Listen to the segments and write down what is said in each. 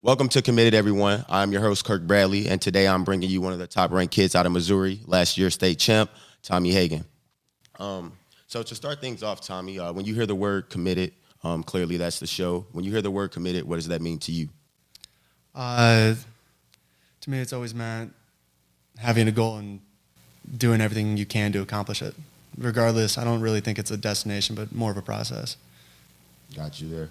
Welcome to Committed, everyone. I'm your host, Kirk Bradley, and today I'm bringing you one of the top-ranked kids out of Missouri, last year's state champ, Tommy Hagan. So to start things off, Tommy, when you hear the word committed, clearly that's the show. When you hear the word committed, what does that mean to you? Uh, to me, it's always meant having a goal and doing everything you can to accomplish it. Regardless, I don't really think it's a destination, but more of a process. Got you there.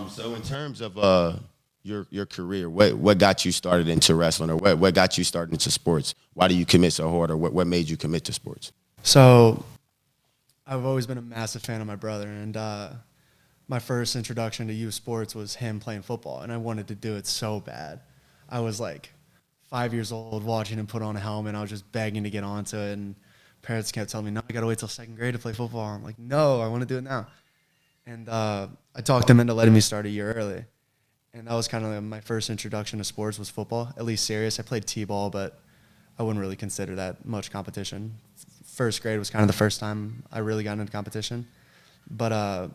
So in terms of your career, what got you started into wrestling, or what got you started into sports? Why do you commit so hard, or what made you commit to sports? So I've always been a massive fan of my brother, and my first introduction to youth sports was him playing football, and I wanted to do it so bad. I was like 5 years old watching him put on a helmet. I was just begging to get onto it, and parents kept telling me, no, I got to wait till second grade to play football. I'm like, no, I want to do it now. And I talked them into letting me start a year early. And that was kind of my first introduction to sports was football, at least serious. I played t-ball, but I wouldn't really consider that much competition. First grade was kind of the first time I really got into competition. But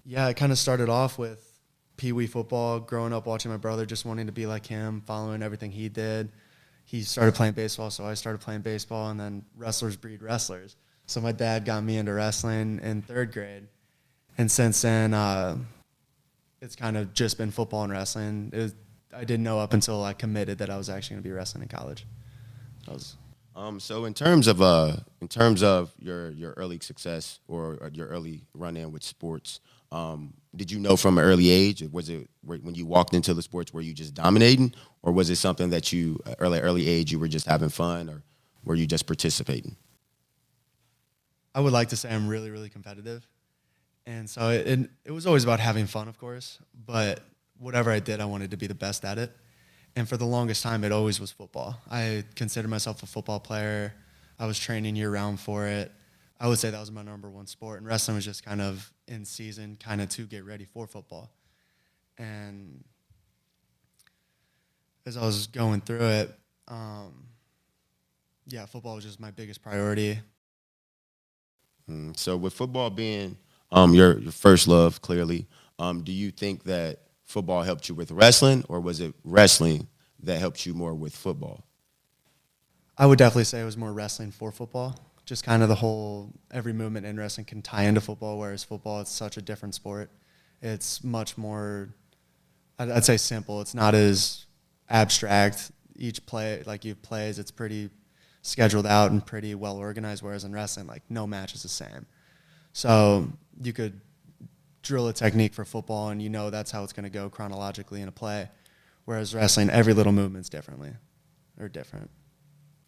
yeah, it kind of started off with Pee Wee football, growing up watching my brother, just wanting to be like him, following everything he did. He started playing baseball, so I started playing baseball, and then wrestlers breed wrestlers. So my dad got me into wrestling in third grade. And since then, it's kind of just been football and wrestling. I didn't know up until I committed that I was actually going to be wrestling in college. So in terms of your early success or your early run-in with sports, did you know from an early age? Was it when you walked into the sports, were you just dominating, or was it something that you early age you were just having fun, or were you just participating? I would like to say I'm really, really competitive. And so it was always about having fun, of course, but whatever I did, I wanted to be the best at it. And for the longest time, it always was football. I considered myself a football player. I was training year-round for it. I would say that was my number one sport, and wrestling was just kind of in season, kind of to get ready for football. And as I was going through it, yeah, football was just my biggest priority. So with football being your first love, clearly, do you think that football helped you with wrestling, or was it wrestling that helped you more with football? I would definitely say it was more wrestling for football. Just kind of every movement in wrestling can tie into football, whereas football, it's such a different sport. It's much more, I'd say simple. It's not as abstract. Each play, like you plays, it's pretty scheduled out and pretty well organized, whereas in wrestling, like no match is the same. So you could drill a technique for football, and you know that's how it's going to go chronologically in a play, whereas wrestling, every little movement's different.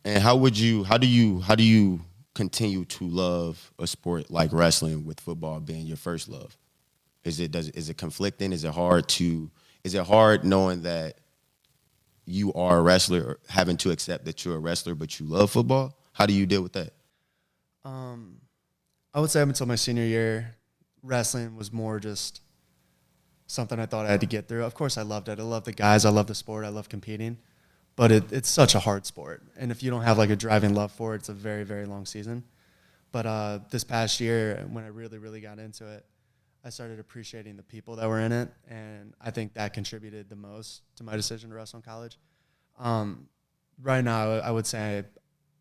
And how do you continue to love a sport like wrestling with football being your first love? Is it conflicting? Is it hard knowing that you are a wrestler, or having to accept that you're a wrestler but you love football? How do you deal with that? I would say up until my senior year, wrestling was more just something I thought I had to get through. Of course, I loved it. I love the guys. I love the sport. I love competing. But it's such a hard sport. And if you don't have like a driving love for it, it's a very, very long season. But this past year, when I really, really got into it, I started appreciating the people that were in it. And I think that contributed the most to my decision to wrestle in college. Right now, I would say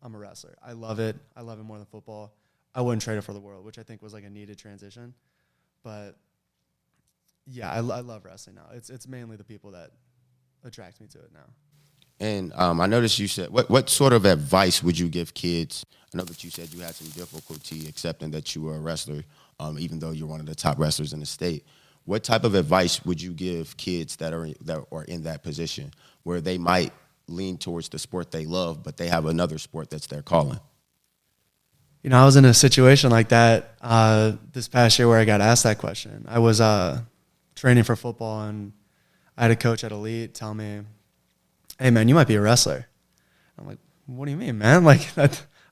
I'm a wrestler. I love it. I love it more than football. I wouldn't trade it for the world, which I think was like a needed transition. But yeah, I love wrestling now. It's mainly the people that attract me to it now. And I noticed you said, what sort of advice would you give kids? I know that you said you had some difficulty accepting that you were a wrestler, even though you're one of the top wrestlers in the state. What type of advice would you give kids that are in that position, where they might lean towards the sport they love, but they have another sport that's their calling? You know, I was in a situation like that this past year where I got asked that question. I was training for football, and I had a coach at Elite tell me, hey, man, you might be a wrestler. I'm like, what do you mean, man? Like, I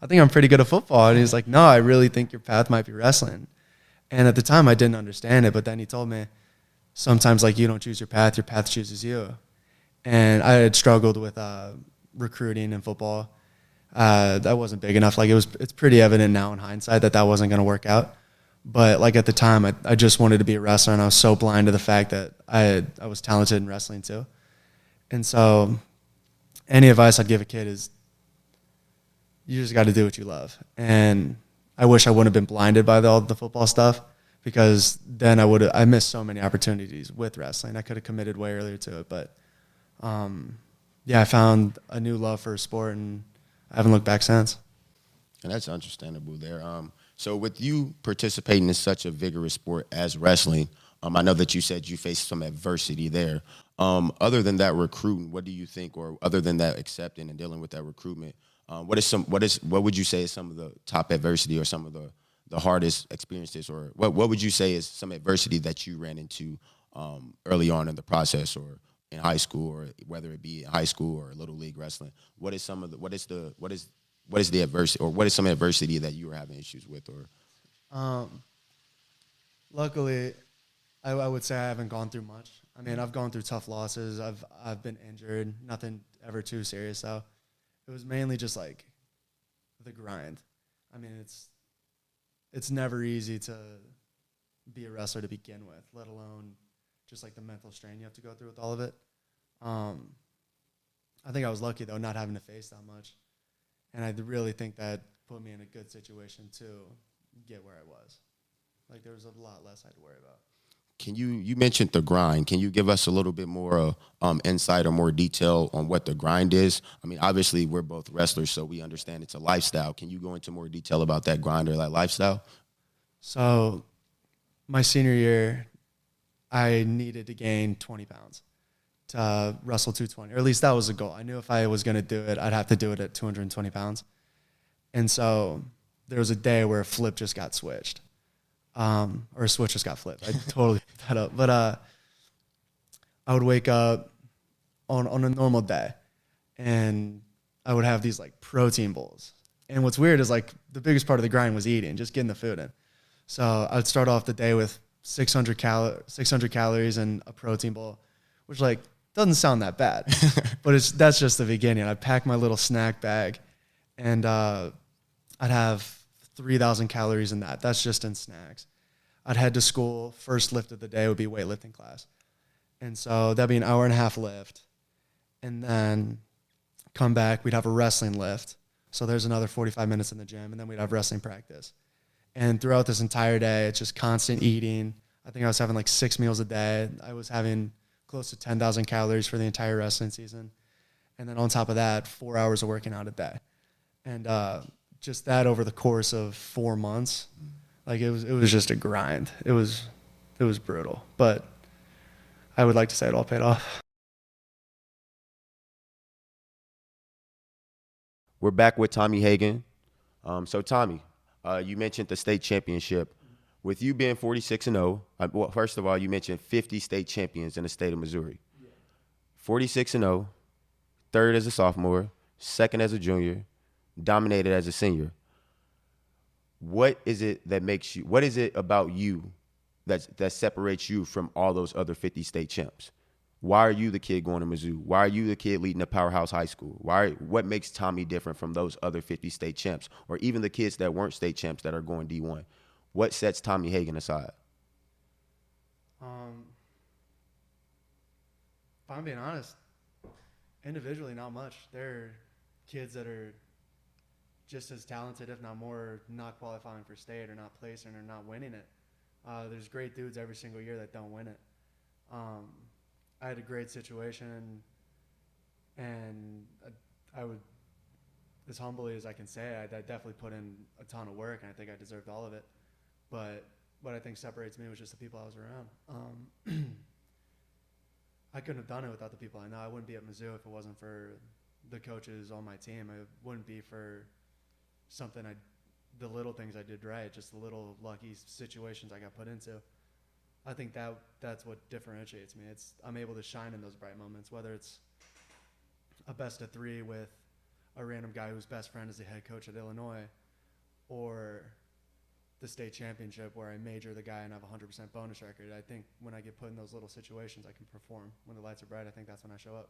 think I'm pretty good at football. And he's like, no, I really think your path might be wrestling. And at the time, I didn't understand it. But then he told me, sometimes, like, you don't choose your path chooses you. And I had struggled with recruiting in football. That wasn't big enough. Like, it's pretty evident now in hindsight that wasn't going to work out. But like at the time, I just wanted to be a wrestler, and I was so blind to the fact that I was talented in wrestling too. And so, any advice I'd give a kid is, you just got to do what you love. And I wish I wouldn't have been blinded by all the football stuff, because then I missed so many opportunities with wrestling. I could have committed way earlier to it, but yeah, I found a new love for a sport, and I haven't looked back since. And that's understandable there. So with you participating in such a vigorous sport as wrestling, I know that you said you faced some adversity there. Other than that recruiting, what do you think, or other than that accepting and dealing with that recruitment, what would you say is some of the top adversity or some of the hardest experiences, or what would you say is some adversity that you ran into early on in the process, or in high school, or whether it be in high school or little league wrestling? What is the adversity, or what is some adversity that you were having issues with? Or Luckily, I would say I haven't gone through much. I mean, I've gone through tough losses. I've been injured. Nothing ever too serious though. It was mainly just like the grind. I mean, it's never easy to be a wrestler to begin with, let alone just like the mental strain you have to go through with all of it. I think I was lucky though, not having to face that much. And I really think that put me in a good situation to get where I was. Like, there was a lot less I had to worry about. you mentioned the grind. Can you give us a little bit more insight or more detail on what the grind is? I mean, obviously we're both wrestlers, so we understand it's a lifestyle. Can you go into more detail about that grind or that lifestyle? So my senior year, I needed to gain 20 pounds to wrestle 220, or at least that was the goal. I knew if I was going to do it, I'd have to do it at 220 pounds. And so there was a day where a flip just got switched, or a switch just got flipped. I totally picked that up. But I would wake up on a normal day, and I would have these like protein bowls. And what's weird is like the biggest part of the grind was eating, just getting the food in. So I'd start off the day with 600 calories and a protein bowl, which like doesn't sound that bad, but that's just the beginning. I'd pack my little snack bag, and I'd have 3,000 calories in that. That's just in snacks. I'd head to school. First lift of the day would be weightlifting class. And so that'd be an hour and a half lift. And then come back, we'd have a wrestling lift. So there's another 45 minutes in the gym, and then we'd have wrestling practice. And throughout this entire day, it's just constant eating. I think I was having like 6 meals a day. I was having close to 10,000 calories for the entire wrestling season. And then on top of that, 4 hours of working out a day. And just that over the course of 4 months, like it was just a grind. It was brutal, but I would like to say it all paid off. We're back with Tommy Hagan. So Tommy, you mentioned the state championship. With you being 46-0, well, first of all, you mentioned 50 state champions in the state of Missouri. 46-0, third as a sophomore, second as a junior, dominated as a senior. What is it about you that separates you from all those other 50 state champs? Why are you the kid going to Mizzou? Why are you the kid leading a powerhouse high school? What makes Tommy different from those other 50 state champs, or even the kids that weren't state champs that are going D1? What sets Tommy Hagan aside? If I'm being honest, individually, not much. There are kids that are just as talented, if not more, not qualifying for state or not placing or not winning it. There's great dudes every single year that don't win it. I had a great situation, and I would, as humbly as I can say, I definitely put in a ton of work, and I think I deserved all of it. But what I think separates me was just the people I was around. I couldn't have done it without the people I know. I wouldn't be at Mizzou if it wasn't for the coaches on my team. It wouldn't be for the little things I did right, just the little lucky situations I got put into. I think that's what differentiates me. I'm able to shine in those bright moments, whether it's a best of 3 with a random guy whose best friend is the head coach at Illinois, or the state championship where I major the guy and have a 100% bonus record. I think when I get put in those little situations, I can perform. When the lights are bright, I think that's when I show up.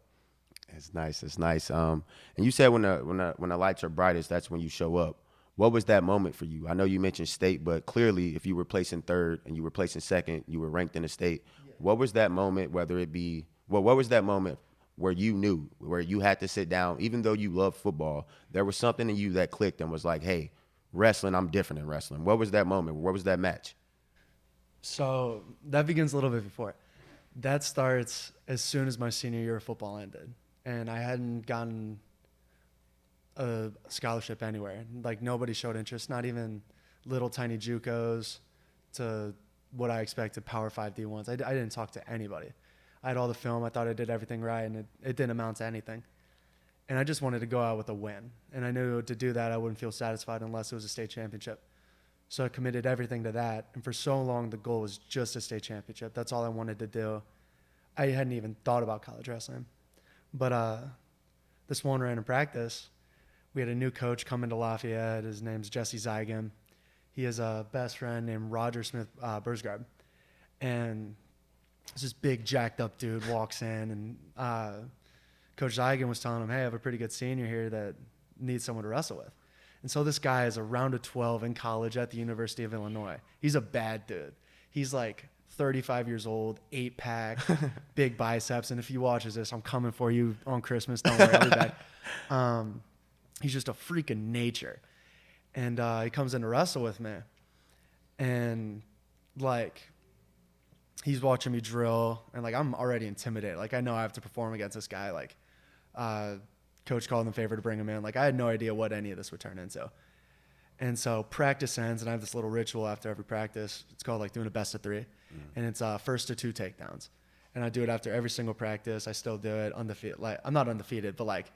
It's nice. And you said when the lights are brightest, that's when you show up. What was that moment for you? I know you mentioned state, but clearly if you were placing third and you were placing second, you were ranked in the state. What was that moment, whether it be, well, what was that moment where you knew, where you had to sit down, even though you loved football, there was something in you that clicked and was like, hey, wrestling, I'm different in wrestling. What was that moment? What was that match? So that begins a little bit before. That starts as soon as my senior year of football ended, and I hadn't gotten a scholarship anywhere. Like nobody showed interest, not even little tiny JUCOs to what I expected Power 5 D1s. I didn't talk to anybody. I had all the film. I thought I did everything right, and it didn't amount to anything. And I just wanted to go out with a win. And I knew to do that, I wouldn't feel satisfied unless it was a state championship. So I committed everything to that. And for so long, the goal was just a state championship. That's all I wanted to do. I hadn't even thought about college wrestling. But this one ran in practice. We had a new coach come into Lafayette. His name's Jesse Zygan. He has a best friend named Roger Smith Bursgard. And this big jacked up dude walks in, and Coach Zygan was telling him, hey, I have a pretty good senior here that needs someone to wrestle with. And so this guy is a round of 12 in college at the University of Illinois. He's a bad dude. He's like 35 years old, 8-pack, big biceps. And if he watches this, I'm coming for you on Christmas. Don't worry, I'll be back. He's just a freak of nature. And he comes in to wrestle with me. And, like, he's watching me drill. And, like, I'm already intimidated. Like, I know I have to perform against this guy. Like, coach called in favor to bring him in. Like, I had no idea what any of this would turn into. And so practice ends, and I have this little ritual after every practice. It's called, like, doing a best of 3. And it's first to 2 takedowns. And I do it after every single practice. I still do it undefeated. Like, I'm not undefeated, but, like,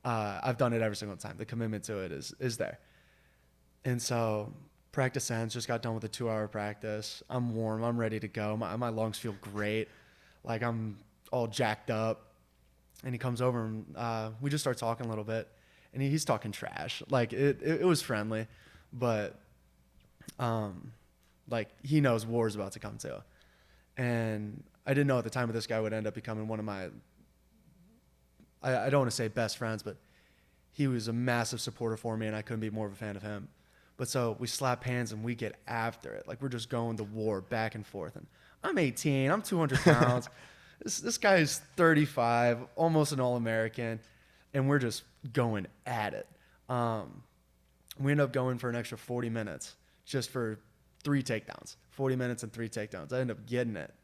I've done it every single time. The commitment to it is there. And so practice ends. Just got done with a 2-hour practice. I'm warm. I'm ready to go. My lungs feel great. Like, I'm all jacked up. And he comes over, and we just start talking a little bit. And he's talking trash. Like, it was friendly. But, like, he knows war's about to come too. And I didn't know at the time that this guy would end up becoming one of my, I don't want to say best friends, but he was a massive supporter for me, and I couldn't be more of a fan of him. But so we slap hands, and we get after it. Like, we're just going to war back and forth. And I'm 18. I'm 200 pounds. This guy is 35, almost an All-American, and we're just going at it. We end up going for an extra 40 minutes just for 3 takedowns. 40 minutes and 3 takedowns. I ended up getting it,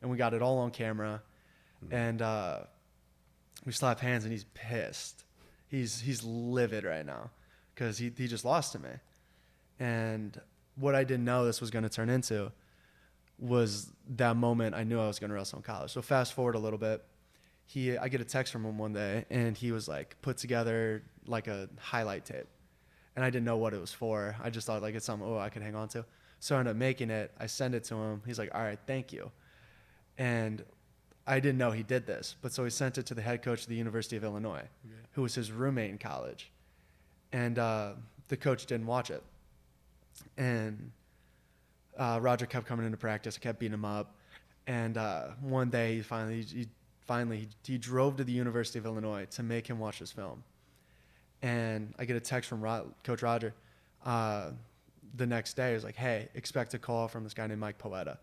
and we got it all on camera. And we slap hands, and he's pissed. He's livid right now because he just lost to me. And what I didn't know this was going to turn into was that moment I knew I was going to wrestle in college. So fast forward a little bit. I get a text from him one day, and he was like put together like a highlight tape. And I didn't know what it was for. I just thought like it's something, I could hang on to. So I ended up making it. I send it to him. He's like, all right, thank you. And I didn't know he did this. But so he sent it to the head coach of the University of Illinois, who was his roommate in college. And the coach didn't watch it. And Roger kept coming into practice. I kept beating him up. And one day he drove to the University of Illinois to make him watch this film. And I get a text from Coach Roger the next day. He was like, hey, expect a call from this guy named Mike Poeta.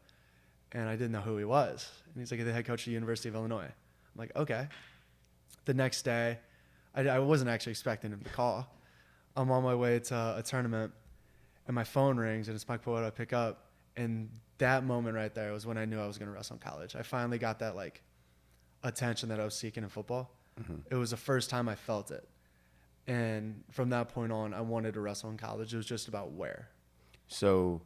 And I didn't know who he was. And he's like, the head coach of the University of Illinois. I'm like, okay. The next day, I wasn't actually expecting him to call. I'm on my way to a tournament, and my phone rings, and it's Mike Poeta. I pick up, and that moment right there was when I knew I was going to wrestle in college. I finally got that, like, attention that I was seeking in football. Mm-hmm. It was the first time I felt it. And from that point on, I wanted to wrestle in college. It was just about where. So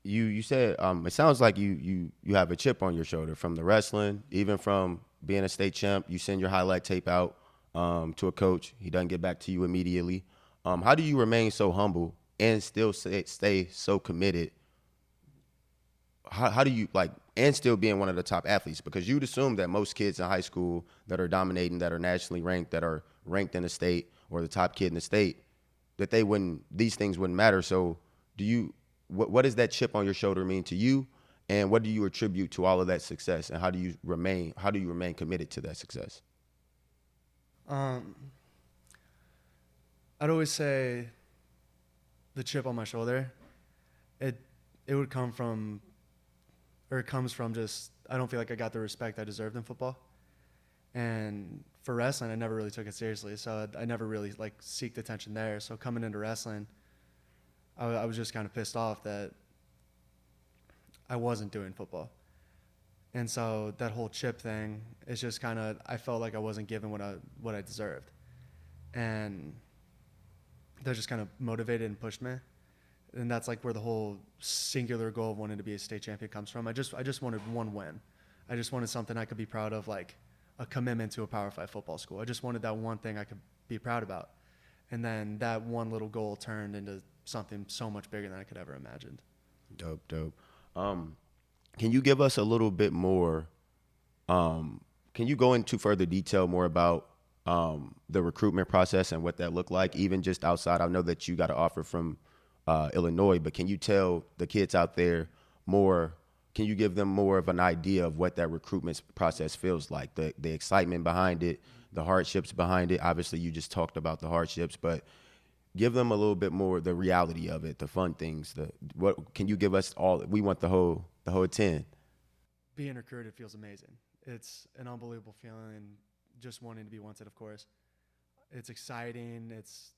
you said it sounds like you have a chip on your shoulder from the wrestling, even from being a state champ. You send your highlight tape out to a coach. He doesn't get back to you immediately. How do you remain so humble and still stay so committed? How do you and still being one of the top athletes? Because you'd assume that most kids in high school that are dominating, that are nationally ranked, that are ranked in the state or the top kid in the state, that these things wouldn't matter. So what does that chip on your shoulder mean to you? And what do you attribute to all of that success? And how do you remain committed to that success? I'd always say the chip on my shoulder, it it would come from, or it comes from, just I don't feel like I got the respect I deserved in football. And for wrestling, I never really took it seriously, so I never really like seeked attention there. So coming into wrestling, I was just kind of pissed off that I wasn't doing football. And so that whole chip thing is just kind of, I felt like I wasn't given what I deserved. And that just kind of motivated and pushed me. And that's like where the whole singular goal of wanting to be a state champion comes from. I just wanted one win. I just wanted something I could be proud of, like a commitment to a Power 5 football school. I just wanted that one thing I could be proud about. And then that one little goal turned into something so much bigger than I could ever imagined. Dope, dope. Can you give us a little bit more? Can you go into further detail more about the recruitment process and what that looked like, even just outside? I know that you got an offer from Illinois, but can you tell the kids out there more? Can you give them more of an idea of what that recruitment process feels like, the excitement behind it, the hardships behind it? Obviously, you just talked about the hardships, but give them a little bit more the reality of it, the fun things. What can you give us all? We want the whole 10. Being recruited feels amazing. It's an unbelievable feeling, just wanting to be wanted, of course. It's exciting. It's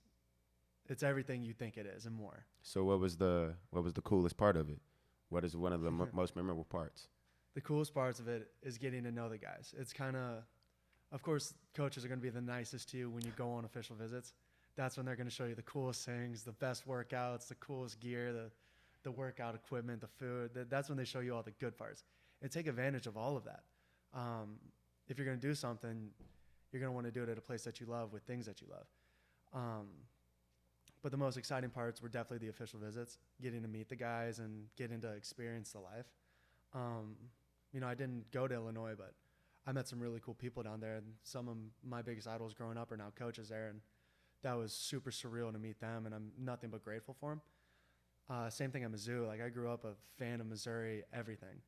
everything you think it is and more. So what was the coolest part of it? What is one of the most memorable parts? The coolest parts of it is getting to know the guys. It's kind of course, coaches are going to be the nicest to you when you go on official visits. That's when they're going to show you the coolest things, the best workouts, the coolest gear, the workout equipment, the food. That's when they show you all the good parts. And take advantage of all of that. If you're going to do something, you're going to want to do it at a place that you love with things that you love. But the most exciting parts were definitely the official visits, getting to meet the guys and getting to experience the life. I didn't go to Illinois, but I met some really cool people down there. And some of my biggest idols growing up are now coaches there. And that was super surreal to meet them, and I'm nothing but grateful for them. Same thing at Mizzou. Like, I grew up a fan of Missouri, everything.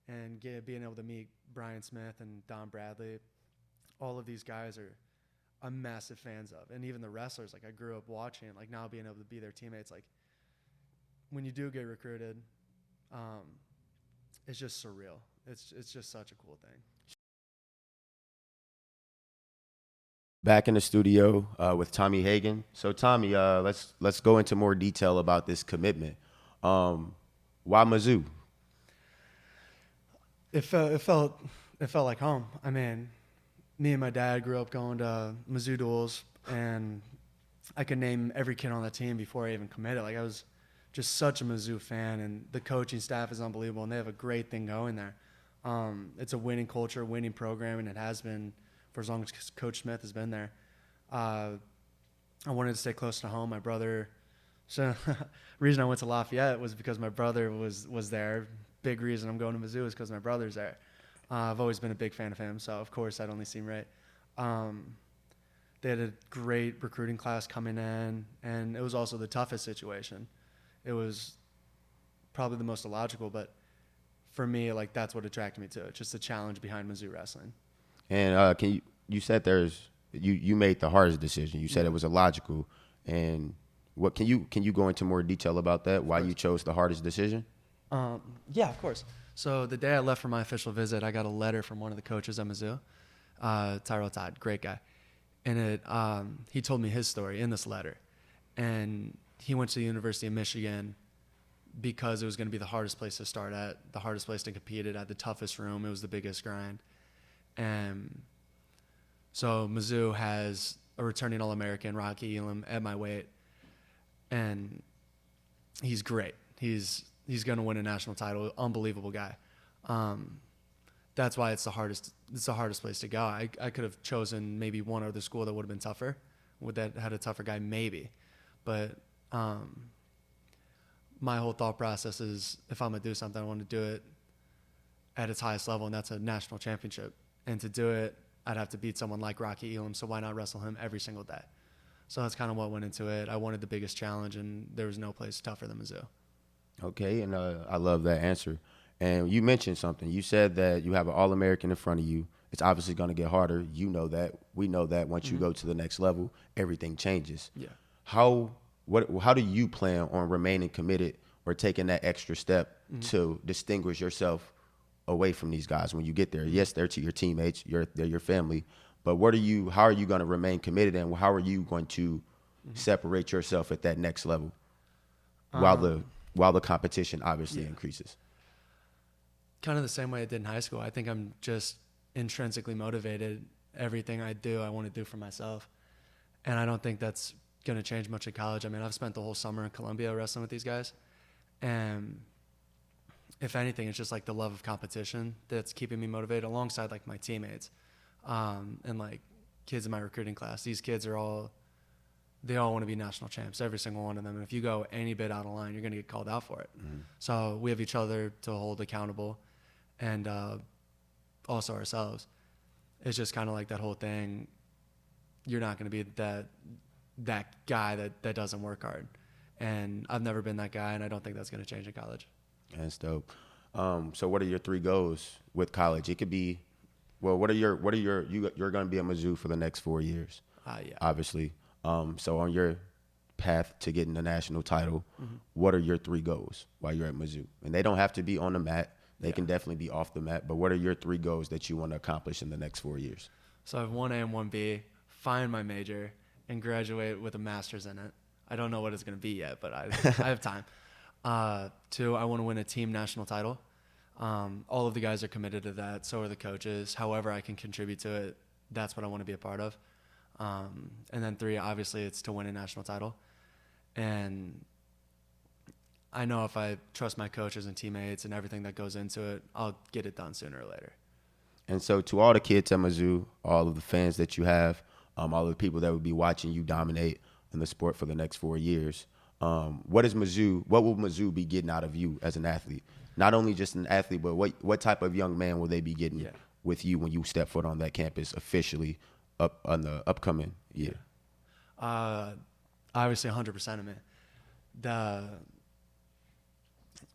And being able to meet Brian Smith and Don Bradley, all of these guys I'm massive fans of. And even the wrestlers, like, I grew up watching, like, now being able to be their teammates. Like, when you do get recruited, it's just surreal. It's just such a cool thing. Back in the studio with Tommy Hagan. So Tommy, let's go into more detail about this commitment. Why Mizzou? It felt like home. I mean, me and my dad grew up going to Mizzou duels, and I could name every kid on the team before I even committed. Like, I was just such a Mizzou fan, and the coaching staff is unbelievable, and they have a great thing going there. It's a winning culture, winning program, and it has been for as long as Coach Smith has been there. I wanted to stay close to home. My brother, so reason I went to Lafayette was because my brother was there. Big reason I'm going to Mizzou is because my brother's there. I've always been a big fan of him, so of course that only seemed right. They had a great recruiting class coming in, and it was also the toughest situation. It was probably the most illogical, but for me, like, that's what attracted me to it, just the challenge behind Mizzou wrestling. And you said you made the hardest decision. You said it was illogical. And what can you go into more detail about that? Why you chose the hardest decision? Yeah, of course. So the day I left for my official visit, I got a letter from one of the coaches at Mizzou, Tyrell Todd, great guy. And he told me his story in this letter. And he went to the University of Michigan because it was going to be the hardest place to start at, the hardest place to compete at, the toughest room. It was the biggest grind. And so Mizzou has a returning All-American, Rocky Elam, at my weight. And he's great. He's going to win a national title. Unbelievable guy. That's why it's the hardest place to go. I could have chosen maybe one other school that would have been tougher. Would that had a tougher guy? Maybe. But my whole thought process is, if I'm going to do something, I want to do it at its highest level, and that's a national championship. And to do it, I'd have to beat someone like Rocky Elam, so why not wrestle him every single day? So that's kind of what went into it. I wanted the biggest challenge, and there was no place tougher than Mizzou. Okay, and I love that answer. And you mentioned something. You said that you have an All-American in front of you. It's obviously going to get harder. You know that. We know that once you go to the next level, everything changes. Yeah. How how do you plan on remaining committed or taking that extra step to distinguish yourself away from these guys when you get there? Yes, they're your teammates, they're your family, but how are you going to remain committed, and how are you going to separate yourself at that next level while the competition obviously increases? Kind of the same way I did in high school. I think I'm just intrinsically motivated. Everything I do, I want to do for myself. And I don't think that's going to change much in college. I mean, I've spent the whole summer in Columbia wrestling with these guys. And if anything, it's just like the love of competition that's keeping me motivated alongside like my teammates and like kids in my recruiting class. These kids they all want to be national champs, every single one of them. And if you go any bit out of line, you're going to get called out for it. So we have each other to hold accountable, and also ourselves. It's just kind of like that whole thing. You're not going to be that guy that doesn't work hard. And I've never been that guy, and I don't think that's going to change in college. That's dope. So what are your 3 goals with college? It could be, well, you're going to be at Mizzou for the next 4 years. Yeah. Obviously. So on your path to getting the national title, what are your 3 goals while you're at Mizzou? And they don't have to be on the mat. They can definitely be off the mat. But what are your 3 goals that you want to accomplish in the next 4 years? So I have 1A and 1B, find my major, and graduate with a master's in it. I don't know what it's going to be yet, but I have time. 2, I want to win a team national title. All of the guys are committed to that. So are the coaches. However I can contribute to it, that's what I want to be a part of. And then 3, obviously, it's to win a national title. And I know if I trust my coaches and teammates and everything that goes into it, I'll get it done sooner or later. And so to all the kids at Mizzou, all of the fans that you have, all of the people that would be watching you dominate in the sport for the next 4 years, what will Mizzou be getting out of you as an athlete? Not only just an athlete, but what type of young man will they be getting with you when you step foot on that campus officially up on the upcoming year? Obviously 100% of it.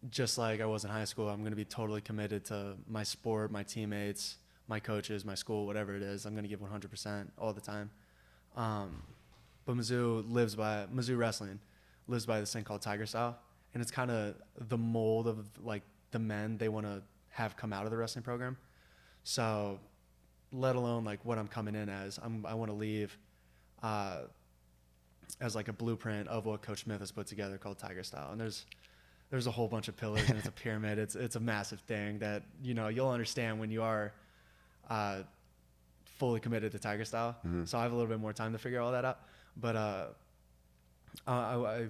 Just like I was in high school, I'm going to be totally committed to my sport, my teammates, my coaches, my school, whatever it is. I'm going to give 100% all the time. But Mizzou wrestling lives by this thing called Tiger Style. And it's kind of the mold of like the men they want to have come out of the wrestling program. So let alone like what I'm coming in as, I want to leave as like a blueprint of what Coach Smith has put together called Tiger Style. And there's a whole bunch of pillars, and it's a pyramid. It's a massive thing that, you'll understand when you are fully committed to Tiger Style. Mm-hmm. So I have a little bit more time to figure all that out. But I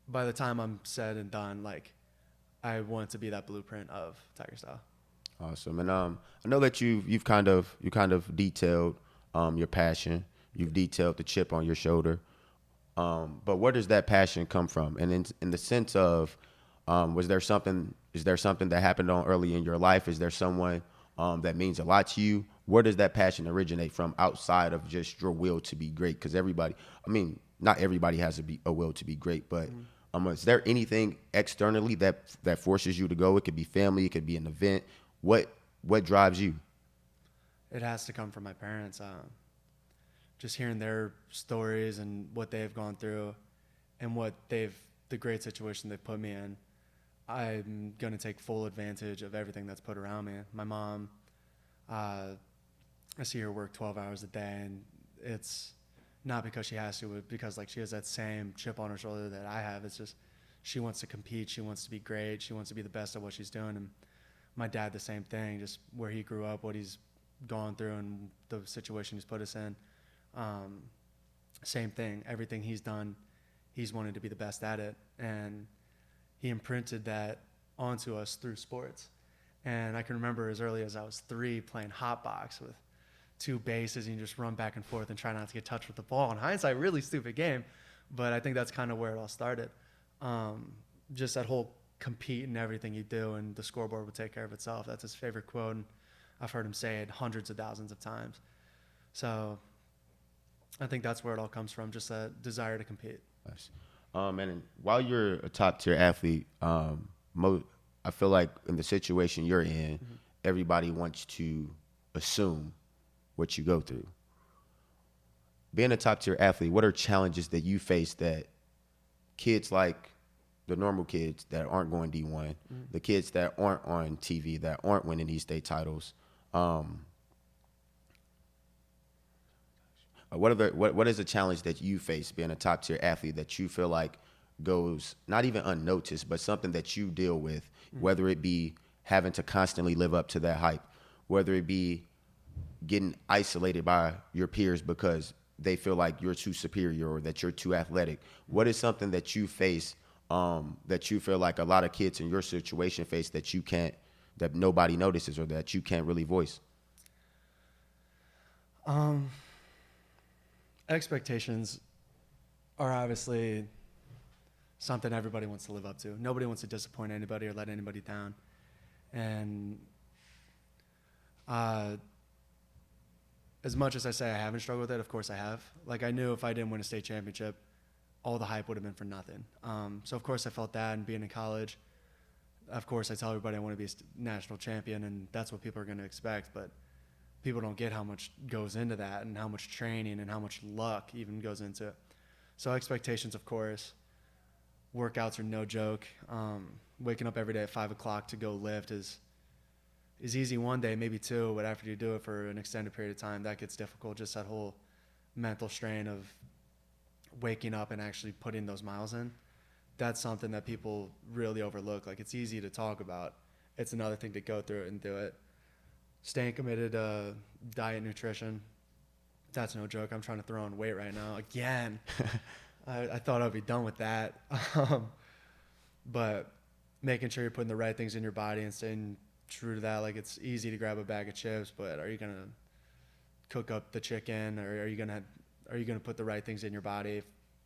by the time I'm said and done, like, I want to be that blueprint of Tiger Style. Awesome. And I know that you've kind of detailed your passion. You've detailed the chip on your shoulder. But where does that passion come from? And in the sense of, is there something that happened early in your life? Is there someone that means a lot to you? Where does that passion originate from outside of just your will to be great? Because not everybody has a will to be great, but is there anything externally that forces you to go? It could be family, it could be an event. What drives you? It has to come from my parents. Just hearing their stories and what they've gone through and the great situation they've put me in, I'm going to take full advantage of everything that's put around me. My mom, I see her work 12 hours a day, and it's not because she has to, but because like she has that same chip on her shoulder that I have. It's just she wants to compete. She wants to be great. She wants to be the best at what she's doing. And my dad, the same thing, just where he grew up, what he's gone through and the situation he's put us in. Same thing. Everything he's done, he's wanted to be the best at it. And he imprinted that onto us through sports. And I can remember as early as I was 3 playing hot box with 2 bases, and you just run back and forth and try not to get touched with the ball. In hindsight, really stupid game, but I think that's kind of where it all started. Just that whole compete in everything you do, and the scoreboard will take care of itself. That's his favorite quote, and I've heard him say it hundreds of thousands of times. So I think that's where it all comes from, just that desire to compete. Nice. And while you're a top-tier athlete, I feel like in the situation you're in, everybody wants to assume what you go through. being a top tier athlete, what are challenges that you face that kids like the normal kids that aren't going D1, the kids that aren't on TV, that aren't winning these state titles, what is a challenge that you face being a top tier athlete that you feel like goes not even unnoticed, but something that you deal with, whether it be having to constantly live up to that hype, whether it be getting isolated by your peers because they feel like you're too superior or that you're too athletic. What is something that you face that you feel like a lot of kids in your situation face that you can't, that nobody notices or that you can't really voice? Expectations are obviously something everybody wants to live up to. Nobody wants to disappoint anybody or let anybody down. And as much as I say I haven't struggled with it, of course I have. Like, I knew if I didn't win a state championship, all the hype would have been for nothing. So of course I felt that, and being in college, of course I tell everybody I want to be a national champion, and that's what people are going to expect. But people don't get how much goes into that and how much training and how much luck even goes into it. So expectations, of course. Workouts are no joke. Waking up every day at 5 o'clock to go lift is easy one day, maybe two, but after you do it for an extended period of time, that gets difficult. Just that whole mental strain of waking up and actually putting those miles in. That's something that people really overlook. Like, it's easy to talk about. It's another thing to go through it and do it. Staying committed to diet, nutrition, that's no joke. I'm trying to throw on weight right now again. I thought I'd be done with that. But making sure you're putting the right things in your body and staying true to that. Like, it's easy to grab a bag of chips, but are you going to cook up the chicken, or are you going to put the right things in your body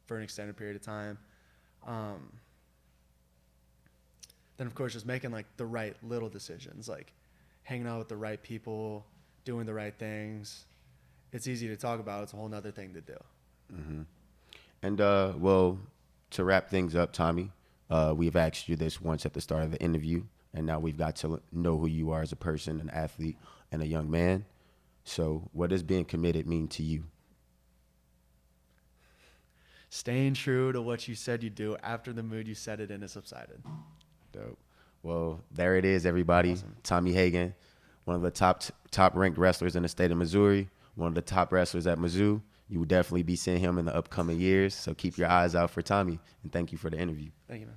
for an extended period of time? Then of course just making like the right little decisions, like hanging out with the right people, doing the right things. It's easy to talk about. It's a whole nother thing to do. Mm-hmm. And, well, to wrap things up, Tommy, we've asked you this once at the start of the interview, and now we've got to know who you are as a person, an athlete, and a young man. So what does being committed mean to you? Staying true to what you said you'd do after the mood you set it in has subsided. Dope. Well, there it is, everybody. Awesome. Tommy Hagan, one of the top ranked wrestlers in the state of Missouri, one of the top wrestlers at Mizzou. You will definitely be seeing him in the upcoming years, so keep your eyes out for Tommy, and thank you for the interview. Thank you, man.